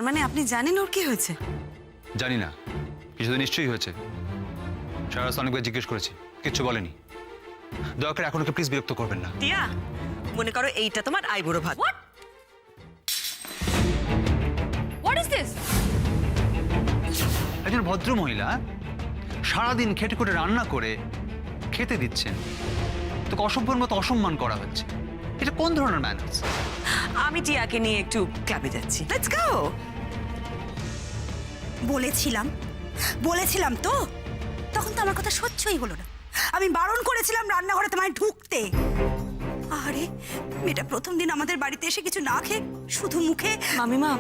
তার মানে আপনি জানেন ওর কি হয়েছে? জানি না, কিছু তো নিশ্চয়ই হয়েছে। সারা অনেকবার জিজ্ঞেস করেছি, কিচ্ছু বলেনি। দয়া করে এখন ওকে প্লিজ বিরক্ত করবেন না। টিয়া, মনে করো এইটা তোমার আইবুড়ো ভাত। What is this? একজন ভদ্র মহিলা সারাদিন খেটে খুঁটে রান্না করে খেতে দিচ্ছেন, তোকে অসভ্যর মতো অসম্মান করা হচ্ছে। এটা কোন ধরনের ম্যানার্স? আমি টিয়াকে নিয়ে একটু ক্লাবে যাচ্ছি। Let's go. বলেছিলাম তো, তখন তো আমার কথা সহ্যই হলো না। আমি বারণ করেছিলাম রান্নাঘরে তোমায় ঢুকতে। আরে মেয়েটা প্রথম দিন আমাদের বাড়িতে এসে কিছু না খেয়ে শুধু মুখে। মামিমা,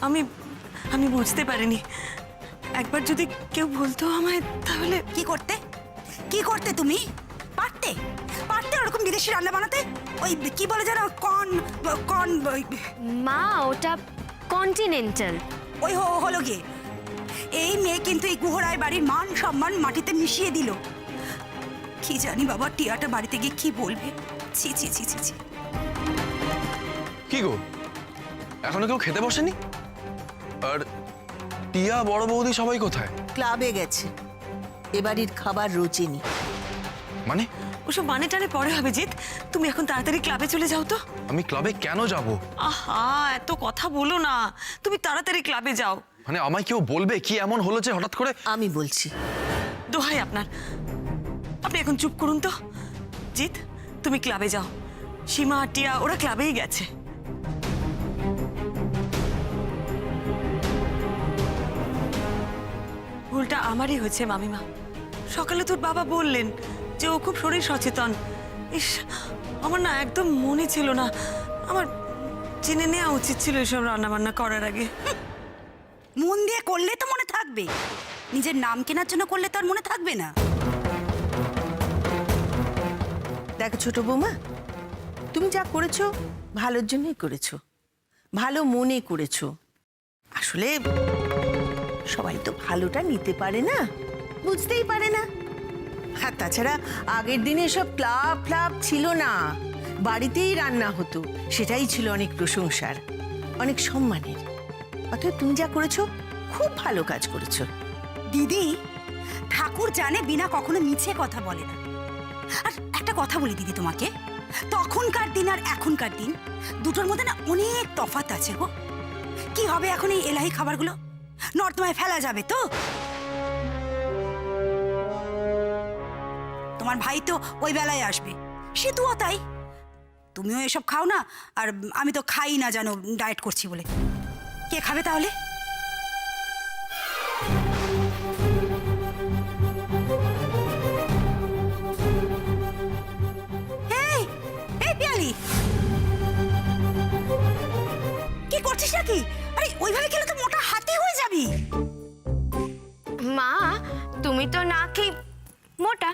আমি আমি বুঝতে পারিনি। একবার যদি কেউ বলতো আমায়, তাহলে কি করতে তুমি? পারতে ওরকম বিদেশি রান্না বানাতে। ওই কি বলে যেন কর্ন মা, ওটা কন্টিনেন্টাল। ওই হলো গিয়ে। এই মেয়ে কিন্তু এই গুহরায় বাড়ির মান সম্মান মাটিতে মিশিয়ে দিল। কি জানি বাবা, টিয়াটা বাড়িতে গিয়ে কি বলবে। ছি ছি ছি ছি ছি। কি গো, এখনো কেউ খেতে বসেনি? আর টিয়া, বড় বৌদি সবাই কোথায়? ক্লাবে গেছে। এবাড়ির খাবার রুচিনি। মানে? ওসব মানে টানে পরে হবে। জিৎ, তুমি এখন তাড়াতাড়ি ক্লাবে চলে যাও তো। আমি ক্লাবে কেন যাব? আহা, এত কথা বলো না, তুমি তাড়াতাড়ি ক্লাবে যাও। মানে আমায় কেউ বলবে কি এমন হলো যে হঠাৎ করে? আমি বলছি। দোহাই আপনার, আপনি এখন চুপ করুন তো। জিৎ, তুমি ক্লাবে যাও। সীমা আর টিয়া ওরা ক্লাবেই গেছে। ভুলটা আমারই হয়েছে মামিমা। সকালে তোর বাবা বললেন যে ও খুব শরীর সচেতন। ইস, আমার না একদম মনে ছিল না। আমার জেনে নেওয়া উচিত ছিল এসব রান্না বান্না করার আগে। মন দিয়ে করলে তো মনে থাকবে, নিজের নাম কেনার জন্য করলে তো আর মনে থাকবে না। দেখো ছোট বৌমা, তুমি যা করেছো ভালোর জন্যই করেছো, ভালো মনে করেছো। আসলে সবাই তো ভালোটা নিতে পারে না, বুঝতেই পারে না। আর তাছাড়া আগের দিনে সব ক্লাব ফ্লাব ছিল না, বাড়িতেই রান্না হতো। সেটাই ছিল অনেক প্রশংসার, অনেক সম্মানের। অতএব তুমি যা করেছো খুব ভালো কাজ করেছো। দিদি, ঠাকুর জানে বিনা কখনো মিছে কথা বলে না। আর একটা কথা বলি দিদি তোমাকে, তখনকার দিন আর এখনকার দিন দুটোর মধ্যে না অনেক তফাৎ আছে গো। কি হবে এখন এই এলাহি খাবারগুলো? নর্দমায় ফেলা যাবে তো? তোমার ভাই তো ওই বেলায় আসবে, সে তুও তাই। তুমিও এসব খাও না, আর আমি তো খাই না জানো, ডায়েট করছি বলে। কে খাবে তাহলে? এই পিয়ালি, কি করছিস নাকি? আরে ওইভাবে খেলে তো মোটা হাতি হয়ে যাবি। মা, তুমি তো না খেয়ে মোটা,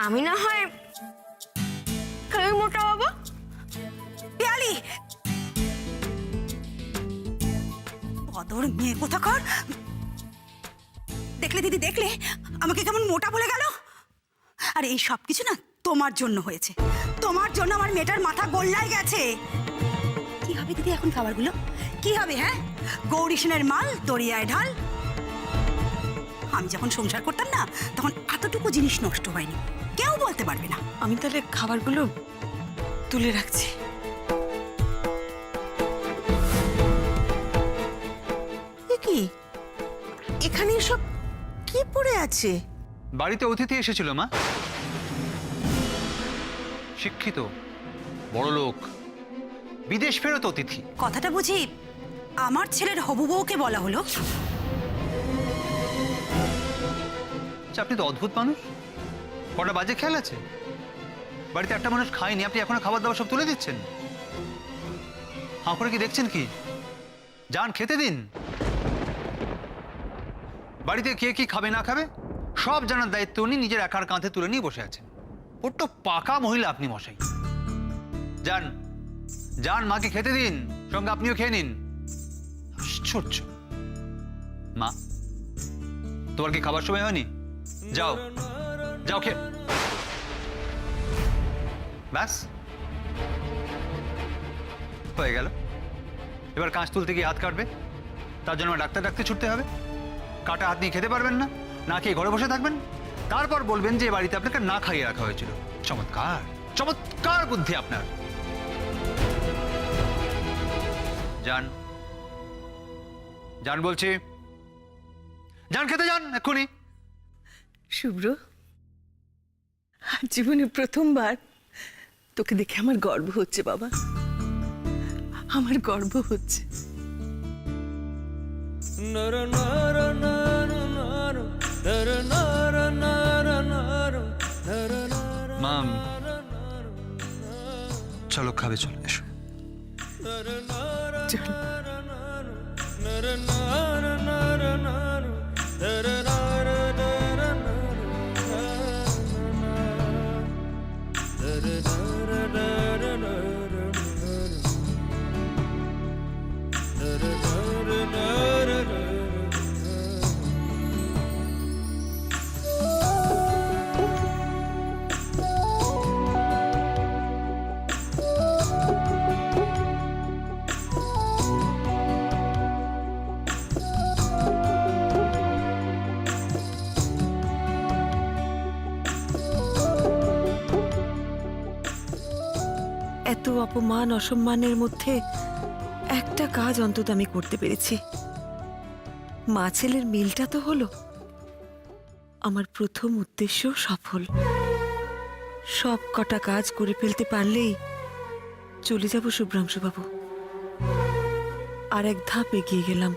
আমি না হয় খেয়ে মোটা হবো। পিয়ালি, বদর মেয়ে কোথাকার। দেখলে দিদি, দেখলে আমাকে কেমন মোটা বলে গেল। আর এই সব কিছু না তোমার জন্য হয়েছে। তোমার জন্য আমার মেয়েটার মাথা গোল্লায় গেছে। কি হবে দিদি এখন খাবারগুলো? কি হবে? হ্যাঁ, গৌরী সেনের মাল দরিয়ায় ঢাল। আমি যখন সংসার করতাম না, তখন এতটুকু জিনিস নষ্ট হয়নি, কেউ বলতে পারবে না। আমি তাহলে খাবারগুলো তুলে রাখছি। কি এখানে সব কি পড়ে আছে? বাড়িতে অতিথি এসেছিল মা, শিক্ষিত বড় লোক, বিদেশ ফেরত অতিথি। কথাটা বুঝি আমার ছেলের হবু বউকে বলা হলো? আচ্ছা, আপনি তো অদ্ভুত মানুষ। কটা বাজে খেয়াল আছে? বাড়িতে একটা মানুষ খায়নি, আপনি এখনো খাবার দাবার সব তুলে দিচ্ছেন। হাঁ করে কি দেখছেন কি? যান খেতে দিন। বাড়িতে কে কি খাবে না খাবে সব জানার দায়িত্ব উনি নিজের একার কাঁধে তুলে নিয়ে বসে আছেন। বড্ড পাকা মহিলা আপনি মশাই। যান যান, মাকে খেতে দিন, সঙ্গে আপনিও খেয়ে নিন। আশ্চর্য। মা, তোমার কি খাবার সময় হয়নি? যাও যাও, খেয়ে ব্যাস হয়ে গেল। এবার কাঁচ তুলতে গিয়ে হাত কাটবে, তার জন্য ডাক্তার ডাকতে ছুটতে হবে। কাটা হাত নিয়ে খেতে পারবেন না, না খেয়ে ঘরে বসে থাকবেন, তারপর বলবেন যে এ বাড়িতে আপনাকে না খাইয়ে রাখা হয়েছিল। চমৎকার, চমৎকার বুদ্ধি আপনার। যান, যান বলছি, যান খেতে যান এক্ষুনি। শুভ্র, আজ জীবনে প্রথমবার তোকে দেখে আমার গর্ব হচ্ছে বাবা, আমার গর্ব হচ্ছে। মাম, চলো খাবে, চলো এসো। চল। এত অপমান অসম্মানের মধ্যে একটা কাজ অন্তত আমি করতে পেরেছি। মা ছেলের মিলটা তো হলো, আমার প্রথম উদ্দেশ্য সফল। সব কটা কাজ করে ফেলতে পারলেই চলে যাব শুভ্রাংশুবাবু। আর এক ধাপ এগিয়ে গেলাম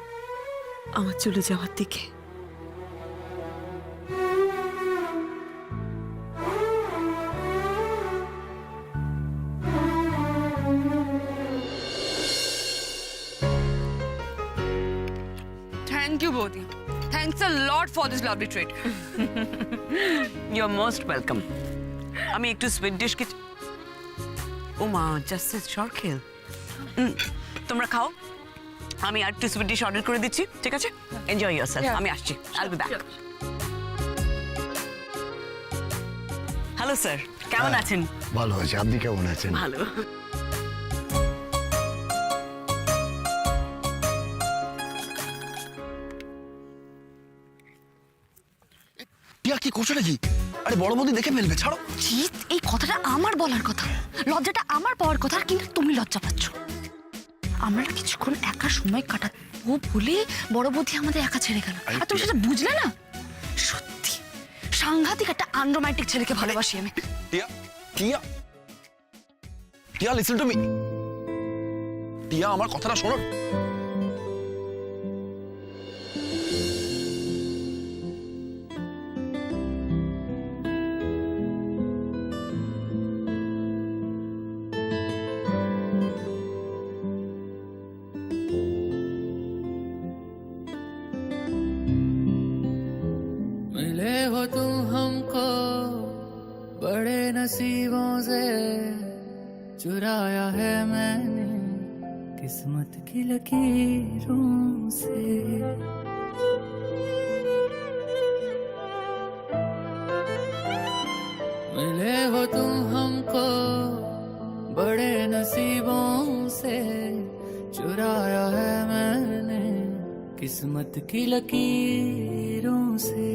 আমার চলে যাওয়ার দিকে। Thank you, Bodhi. Thanks a lot for this lovely treat. You are most welcome. আমি একটু সুইট ডিশ ও মা, জাস্ট শর্ট খেল। তোমরা খাও, আমি আর একটু সুইট ডিশ অর্ডার করে দিচ্ছি, ঠিক আছে? Enjoy yourself. Yeah. আমি আসছি, আইল বি ব্যাক। হ্যালো স্যার, কেমন আছেন? ভালো আছে, আপনি কেমন আছেন? ভালো। টিয়া কি করছো নাকি? আরে বড় বৌদি দেখে ফেলবে, ছাড়ো। জিৎ, এই কথাটা আমার বলার কথা, লজ্জাটা আমার পাওয়ার কথা, কিন্তু তুমি লজ্জা পাচ্ছ। আমরা কিছুক্ষণ একা সময় কাটাবো বলে বড় বৌদি আমাদের একা ছেড়ে গেল, আর তুমি সেটা বুঝলে না। সত্যি সাংঘাতিক একটা আনরোম্যান্টিক ছেলেকে ভালোবাসি আমি। টিয়া, টিয়া, টিয়া, লিসেন টু মি। টিয়া, আমার কথাটা শোনো। मिले हो तुम हमको बड़े नसीबों से, चुराया है मैंने किस्मत की लकीरों से। मिले हो तुम हमको बड़े नसीबों से, चुराया है मैंने किस्मत की लकीरों से।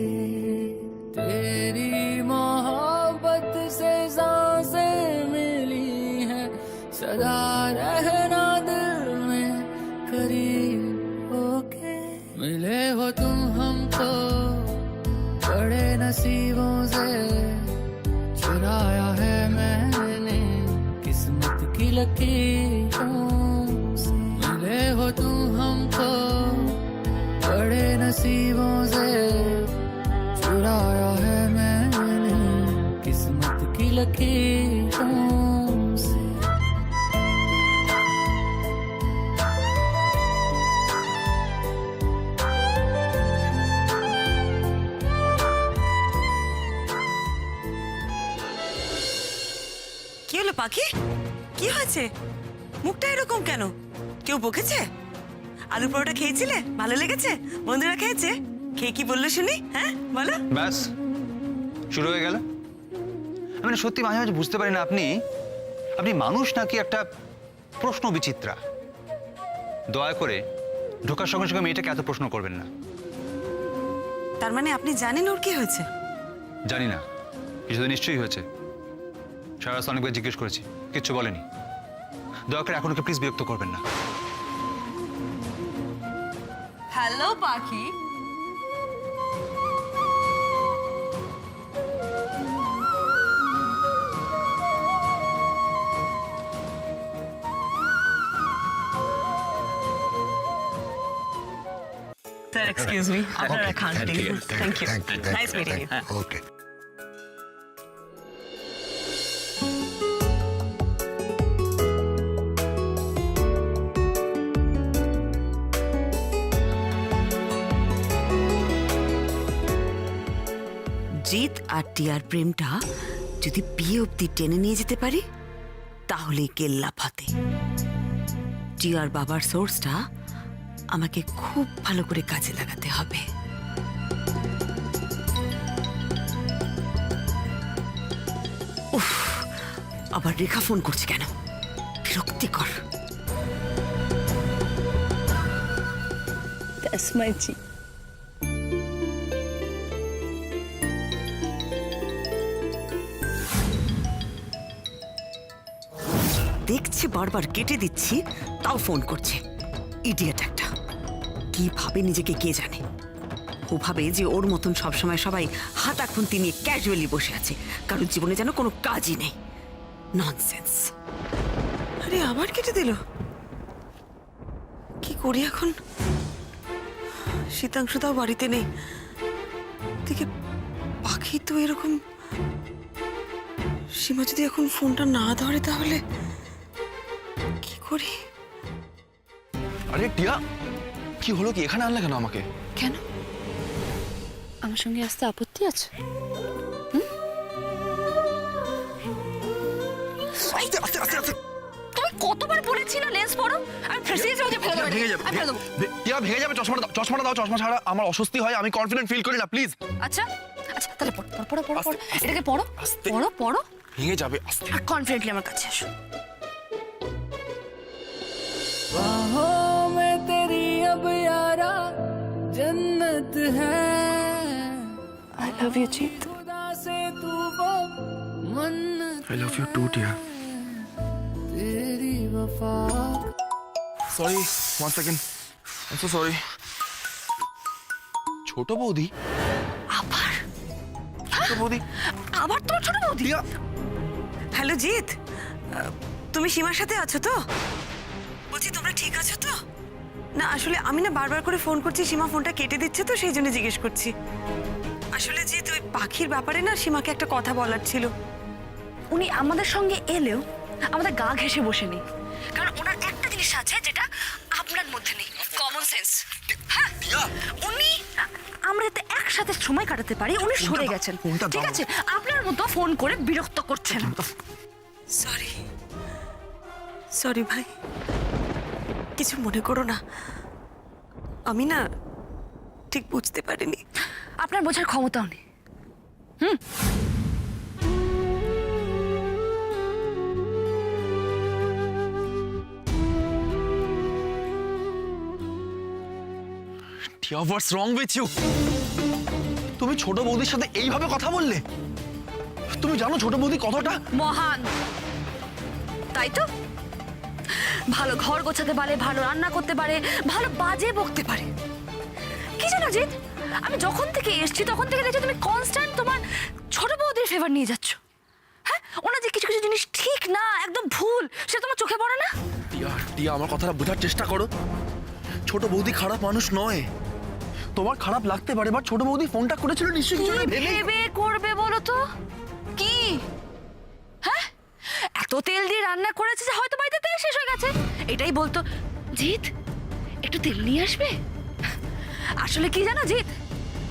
तेरी मोहब्बत से सांसें मिली हैं, सदा रहना दिल में करीब होके। मिले हो तुम हमको बड़े नसीबों से, चुराया है मैंने किस्मत की लकीरों से। मिले हो तुम हमको बड़े नसीबों से, चुराया है मैंने किस्मत की लकीरों से। কি হলো পাখি? কি হয়েছে? মুখটা এরকম কেন? কেউ বকেছে? আলু পরোটা খেয়েছিলে? ভালো লেগেছে? বন্ধুরা খেয়েছে? খেয়ে কি বললো শুনি? হ্যাঁ বলো। ব্যাস শুরু হয়ে গেল। আমি না সত্যি মাঝে মাঝে বুঝতে পারি না আপনি আপনি মানুষ নাকি একটা প্রশ্ন বিচিত্রা। দয়া করে ঢোকার সঙ্গে সঙ্গে মেয়েটাকে এত প্রশ্ন করবেন না। তার মানে আপনি জানেন ওর কি হয়েছে? জানি না, কিছু তো নিশ্চয়ই হয়েছে। সারা রাস্তা অনেকবার জিজ্ঞেস করেছি, কিচ্ছু বলেনি। দয়া করে এখন ওকে প্লিজ বিরক্ত করবেন না। হ্যালো পাখি। Sir, excuse me. Order accounting. Thank you. Nice meeting you. ওকে। জিৎ আর টিয়ার প্রেমটা যদি বিয়ে অব্দি টেনে নিয়ে যেতে পারি তাহলে কেল্লা ফাতে। টিয়ার বাবার সোর্সটা আমাকে খুব ভালো করে কাজে লাগাতে হবে। উফ, আবার রেখা ফোন করছে কেন? বিরক্তিকর। That's my G. দেখছি বারবার কেটে দিচ্ছি, তাও ফোন করছে। ইডিয়েট একটা। কি ভাবে নিজেকে কে জানে? ও ভাবে যে ওর মতন সবসময় সবাই হাতা খুন্তি নিয়ে ক্যাজুয়ালি বসে আছে, কারণ জীবনে যেন কোনো কাজই নেই। ননসেন্স। আরে আবার কেটে দিল। কি করি এখন? শীতাংশুদাও বাড়িতে নেই। দেখে পাখি তো এরকম। সীমা যদি এখন ফোনটা না ধরে তাহলে কি করি? আরে টিয়া, কি হলো? কি এখানে আনলে কেন আমাকে? কেন? আমার সঙ্গে আসতে আপত্তি আছে? আস্তে আস্তে আস্তে আস্তে। তুমি কতবার বলেছি না লেন্স পরো? আমি ফেসে যাবো, ফেলে দেবো। ভেঙে যাবে, আমি ফেলে দেবো। টিয়া ভেঙে যাবে। চশমাটা দাও, চশমাটা দাও। চশমা ছাড়া আমার অস্বস্তি হয়, আমি কনফিডেন্ট ফিল করি না, প্লিজ। আচ্ছা আচ্ছা, তাহলে পড়ো পড়ো পড়ো পড়ো। আস্তে, এটাকে পড়ো আস্তে। পড়ো পড়ো ভেঙে যাবে, আস্তে। আর কনফিডেন্টলি আমার কাছে আসো। बाहों में तेरी अब यारा जन्नत है। I love you, जीत. खुदा से तू वो मन्नत I love you too, টিয়া। तेरी वफा sorry, 1 second. I'm so sorry। ছোট বৌদি? আবার ছোট বৌদি? আবার তোমার ছোট বৌদি? টিয়া, হ্যালো জিৎ, তুমি সীমার সাথে আছো তো? বলছি তোমরা ঠিক আছো তো? না আসলে আমি না বারবার করে ফোন করছি, সীমা ফোনটা কেটে দিচ্ছে, তো সেই জন্য জিজ্ঞেস করছি। আসলে জিৎ, ওই পাখির ব্যাপারে না সীমাকে একটা কথা বলার ছিল। উনি আমাদের সঙ্গে এলেও আমাদের গা ঘেঁষে বসে নেই, কারণ ওনার একটা জিনিস আছে যেটা আপনার মধ্যে নেই, কমন সেন্স। হ্যাঁ, উনি আমরা যাতে একসাথে সময় কাটাতে পারি উনি সরে গেছেন। ফোনটা দাও। ঠিক আছে, আপনার মতো ফোন করে বিরক্ত করছেন। সরি সরি ভাই, কিছু মনে করো না। আমি না ঠিক বুঝতে পারিনি। আপনার বোঝার ক্ষমতাও নেই। টিয়া, what's wrong with you? তুমি ছোট বৌদির সাথে এইভাবে কথা বললে? তুমি জানো ছোট বৌদি কতটা মহান, তাই তো? ভালো ঘর গোছাতে পারে, ভালো রান্না করতে পারে, ভালো বাজে বকতে পারে। কি জানো জিৎ, আমি যখন থেকে এসেছি তখন থেকে দেখছি তুমি কনস্ট্যান্ট তোমার ছোট বৌদির ফেভার নিয়ে যাচ্ছ। হ্যাঁ, ওনার যে কিছু কিছু জিনিস ঠিক না, একদম ভুল, সেটা তোমার চোখে পড়ে না? টিয়া, টিয়া, আমার কথাটা বোঝার চেষ্টা করো। ছোট বৌদি খারাপ মানুষ নয়। তোমার খারাপ লাগতে পারে, বাট ছোট বৌদি ফোনটা করেছিল নিশ্চয়ই কিছু কি একটা ভেবে। ভেবে করবে বলো তো? কি হ্যাঁ, এত তেল দিয়ে রান্না করেছে যে হয়তো বাড়িতে তেল শেষ হয়ে গেছে, এটাই বলতো জিৎ একটু তেল নিয়ে আসবে। আসলে কি জানো জিৎ,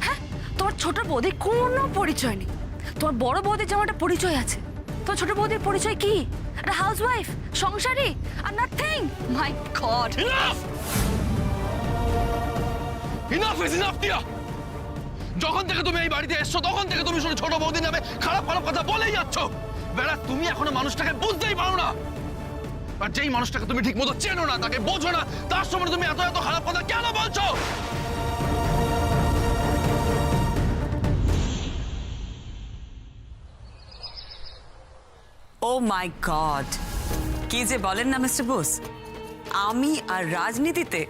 হ্যাঁ, তোমার ছোট বৌদির কোনো পরিচয় নেই। তোমার বড় বৌদির যেমন একটা পরিচয় আছে, তোমার ছোট বৌদির পরিচয় কি? একটা হাউসওয়াইফ, সংসারী, আর nothing. My god, enough is enough Tia. যখন থেকে তুমি এই বাড়িতে এসছো তখন থেকে তুমি শুধু ছোট বৌদি নামে খারাপ খারাপ কথা বলেই যাচ্ছ। বেড়া, তুমি এখনো মানুষটাকে বুঝতেই পারো না। আর যেই মানুষটাকে তুমি ঠিক মতো চেনো না, তাকে বোঝো না, তার সম্বন্ধে তুমি এত এত খারাপ কথা কেন বলছো? ও মাই গড, কি যে বলেন না মিস্টার বোস, আমি আর রাজনীতিতে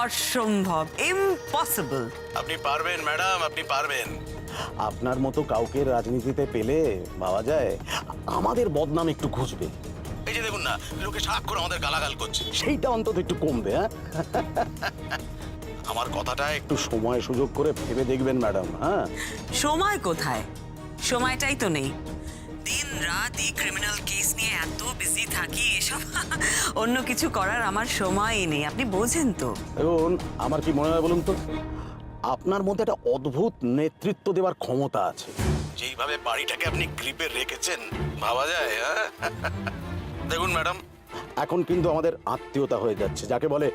অসম্ভব, ইম্পসিবল। আপনি পারবেন ম্যাডাম, আপনি পারবেন। আপনার মতো কাউকে রাজনীতিতে পেলে ভাবা যায় আমাদের বদনাম একটু ঘুচবে। এই যে দেখুন না, লোকে সারাক্ষণ আমাদের গালাগাল করছে, সেইটা অন্তত একটু কমবে। হ্যাঁ, আমার কথাটা একটু সময় সুযোগ করে ভেবে দেখবেন ম্যাডাম। হ্যাঁ, সময় কোথায়? সময়টাই তো নেই। দিন রাত এই ক্রিমিনাল কেস নিয়ে এত বিজি থাকি, এসব অন্য কিছু করার আমার সময়ই নেই, আপনি বোঝেন তো। দেখুন, আমার কি মনে হয় বলুন তো, আপনার মধ্যে একটা অদ্ভুত নেতৃত্ব দেওয়ার ক্ষমতা আছে। যেইভাবে বাড়িটাকে আপনি গ্রিপে রেখেছেন, ভাবা যায়। হ্যাঁ, দেখুন ম্যাডাম, এখন কিন্তু আমাদের আত্মীয়তা হয়ে যাচ্ছে, যাকে বলে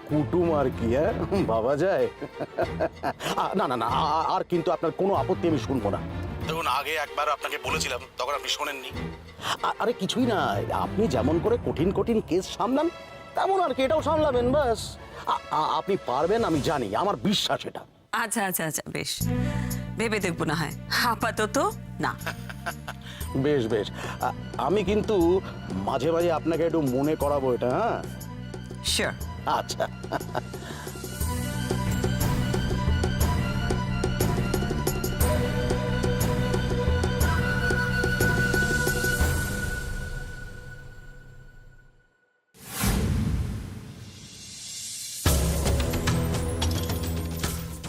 কুটুম আর কি। হ্যাঁ, ভাবা যায়। না না না, আর কিন্তু আপনার কোনো আপত্তি আমি শুনবো না। দেখুন, আগে একবার আপনাকে বলেছিলাম, তখন আপনি শোনেননি। আরে কিছুই না, আপনি যেমন করে কঠিন কঠিন কেস সামলান, তেমন আর কি এটাও সামলাবেন, ব্যাস। আপনি পারবেন, আমি জানি, আমার বিশ্বাস এটা। আচ্ছা আচ্ছা আচ্ছা, বেশ, ভেবে দেখবো না হয়, আপাতত না। বেশ বেশ, আমি কিন্তু মাঝে মাঝে আপনাকে একটু মনে করাবো এটা। হ্যাঁ, শিওর। আচ্ছা।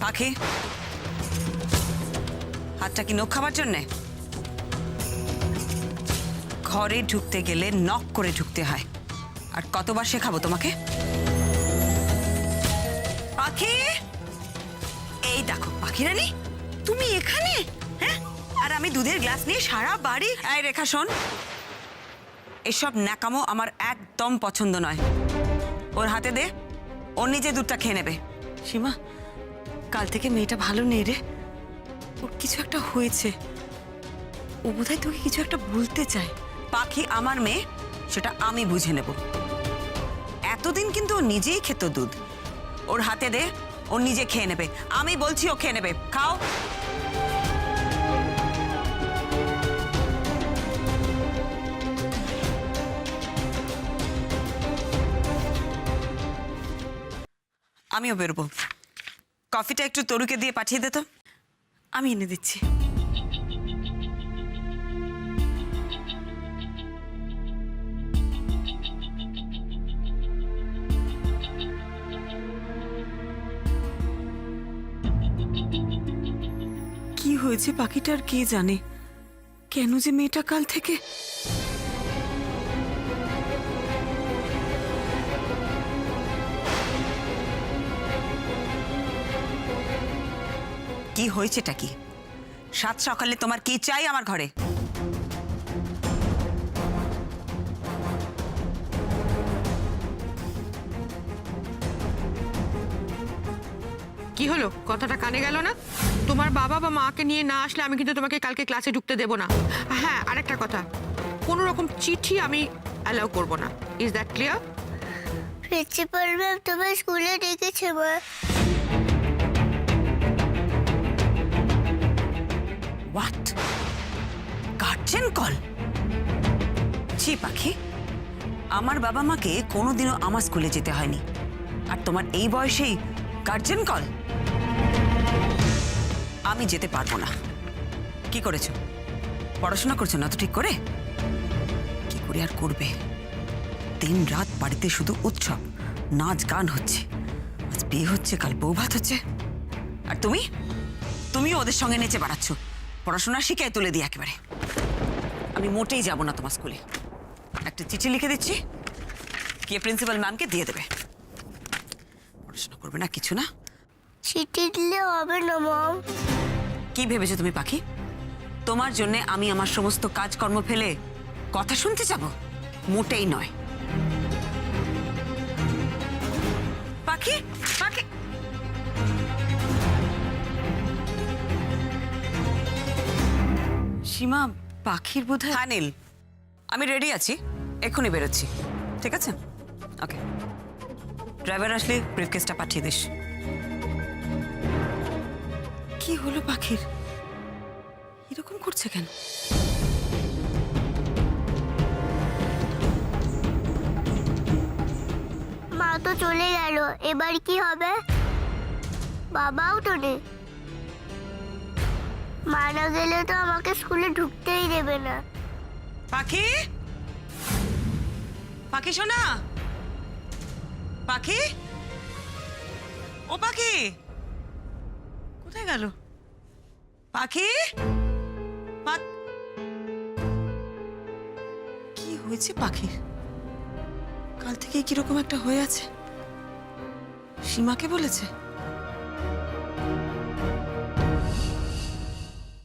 পাখি, হাতটা কি নখ খাবার জন্যে? ঘরে ঢুকতে গেলে নক করে ঢুকতে হয়, আর কতবার শেখাবো তোমাকে? পাখি, এই দেখো পাখি রানী, তুমি এখানে? হ্যাঁ, আর আমি দুধের গ্লাস নিয়ে সারা বাড়ি। এই রেখা শোন, এসব ন্যাকামো আমার একদম পছন্দ নয়। ওর হাতে দে, ও নিজে দুধটা খেয়ে নেবে। সীমা, কাল থেকে মেয়েটা ভালো নেই রে, ওর কিছু একটা হয়েছে, ও বোধহয় তোকে কিছু একটা বলতে চায়। পাখি আমার মেয়ে, সেটা আমি বুঝে নেব। এতদিন কিন্তু ও নিজেই খেত দুধ, ওর হাতে দে, ও নিজে খেয়ে নেবে। আমি বলছি ও খেয়ে নেবে, খাও। আমিও বেরোবো, কফিটা একটু তরুকে দিয়ে পাঠিয়ে দে তো। আমি এনে দিচ্ছি। কি হয়েছে পাখিটার কে জানে, কেন যে মেয়েটা কাল থেকে। কি হয়েছেটা কি? সাত সকালে তোমার কি চাই আমার ঘরে? কি হলো, কথাটা কানে গেল না? তোমার বাবা বা মাকে নিয়ে না আসলে আমি কিন্তু তোমাকে কালকে ক্লাসে ঢুকতে দেব না। হ্যাঁ, আরেকটা কথা, কোনো রকম চিঠি আমি অ্যালাউ করব না। Is that clear? Principal ma'am তোমার স্কুলে ডেকেছে মা। হোয়াট? Guardian call? ছি পাখি, আমার বাবা মাকে কোনোদিনও আমার স্কুলে যেতে হয়নি, আর তোমার এই বয়সেই গার্জেন কল? আমি যেতে পারবো না। কি করেছো? পড়াশোনা করছো না তো ঠিক করে? কি করে আর করবে? দিন রাত বাড়িতে শুধু উৎসব, নাচ গান হচ্ছে, আজ বিয়ে হচ্ছে, কাল বউ ভাত হচ্ছে, আর তুমিও ওদের সঙ্গে নেচে বেড়াচ্ছ। পড়াশোনা শিখে তুলে দিই একেবারে। আমি মোটেই যাব না তোমার স্কুলে। একটা চিঠি লিখে দিচ্ছি, গিয়ে প্রিন্সিপাল ম্যামকে দিয়ে দেবে। পড়াশোনা করবে না, কিছু না। চিঠি দিলে হবে না মম। কি ভেবেছো তুমি পাখি? তোমার জন্য আমি আমার সমস্ত কাজকর্ম ফেলে কথা শুনতে যাব? মোটেই নয়। পাখি, পাখি, সীমা, পাখির বোধহয়। হ্যাঁ নীল, আমি রেডি আছি। এক্ষুনি বেরোচ্ছি, ঠিক আছে? ওকে, ড্রাইভার আসলে ব্রিফকেসটা পাঠিয়ে দিস। কি হলো পাখির? এরকম করছে কেন? মা তো চলে গেল, এবার কি হবে? বাবাও তো নেই। মা না গেলে তো আমাকে স্কুলে ঢুকতেই দেবে না। পাখি, পাখি শোনা, পাখি, ও পাখি কোথায় গেল? পাখি, কি হয়েছে পাখির? কাল থেকে কিরকম একটা হয়ে আছে। সীমাকে বলেছে?